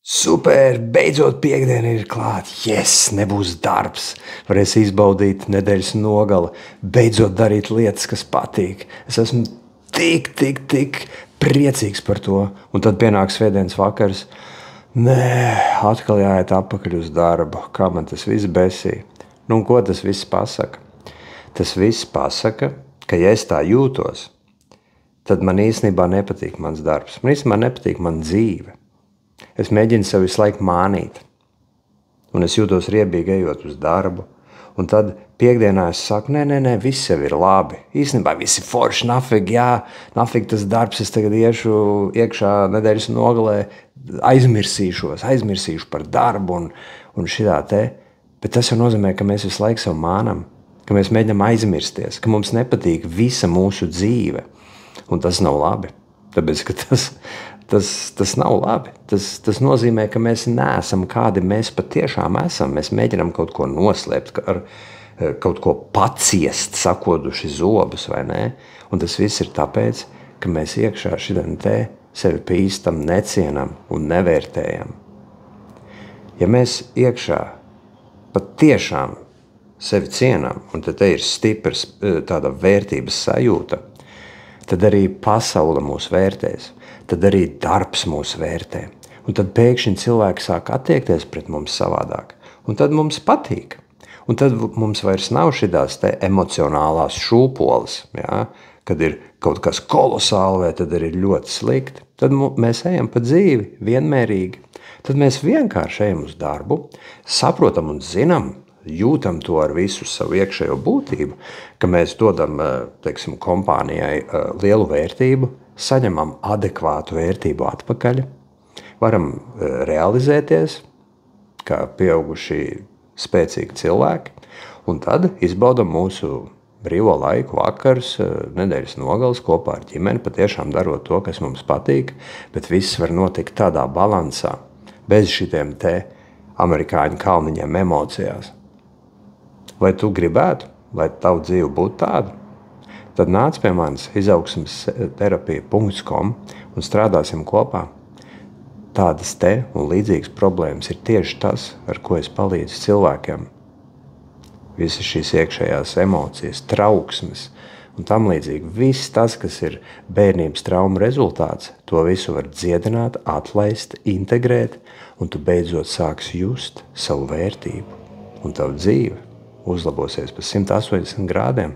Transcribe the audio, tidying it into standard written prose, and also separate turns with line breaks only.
Super! Beidzot piekdiena ir klāt. Yes! Nebūs darbs. Varēs izbaudīt nedēļas nogali. Beidzot darīt lietas, kas patīk. Es esmu tik priecīgs par to. Un tad pienāk svētdienas vakars. Nē, atkal jāiet atpakaļ uz darbu. Kā man tas viss besī? Nu, un ko tas viss pasaka? Tas viss pasaka, ka ja es tā jūtos, tad man īstenībā nepatīk mans darbs. Man īstenībā nepatīk man dzīve. Es mēģinu sev visu laiku mānīt. Un es jūtos riebīgi ejot uz darbu. Un tad piekdienā es saku, nē, viss jau ir labi. Īstenībā viss ir forši, nafig tas darbs. Es tagad iešu iekšā nedēļas nogalē, aizmirsīšu par darbu un šitā te. Bet tas jau nozīmē, ka mēs visu laiku sev mānam, ka mēs mēģinām aizmirsties, ka mums nepatīk visa mūsu dzīve. Un tas nav labi. Tāpēc, ka tas nav labi. Tas nozīmē, ka mēs neesam kādi mēs patiešām esam. Mēs mēģinām kaut ko noslēpt, kaut ko paciest, sakoduši zobus, vai ne? Un tas viss ir tāpēc, ka mēs iekšā šitien te sevi pīstam, necienam un nevērtējam. Ja mēs iekšā patiešām sevi cienam, un te ir stiprs tāda vērtības sajūta, tad arī pasaule mūs vērtēs, tad arī darbs mūs vērtē. Un tad pēkšņi cilvēki sāk attiekties pret mums savādāk. Un tad mums patīk. Un tad mums vairs nav šitās te emocionālās šūpoles, ja? Kad ir kaut kas kolosāli vai tad ir ļoti slikti. Tad mēs ejam pa dzīvi vienmērīgi. Tad mēs vienkārši ejam uz darbu, saprotam un zinām, jūtam to ar visu savu iekšējo būtību, ka mēs dodam, teiksim, kompānijai lielu vērtību, saņemam adekvātu vērtību atpakaļ, varam realizēties kā pieauguši spēcīgi cilvēki, un tad izbaudam mūsu brīvo laiku, vakars, nedēļas nogales kopā ar ģimeni, patiešām darot to, kas mums patīk, bet viss var notikt tādā balansā, bez šitiem te amerikāņu kalniņiem emocijās. Vai tu gribētu, lai tavu dzīve būtu tāda? Tad nāc pie manis izaugsmesterapija.com un strādāsim kopā. Tādas te un līdzīgas problēmas ir tieši tas, ar ko es palīdzu cilvēkiem. Visas šīs iekšējās emocijas, trauksmes un tam līdzīgi. Viss tas, kas ir bērnības trauma rezultāts, to visu var dziedināt, atlaist, integrēt, un tu beidzot sāksi just savu vērtību un tavu dzīvi uzlabosies pa 180 grādiem.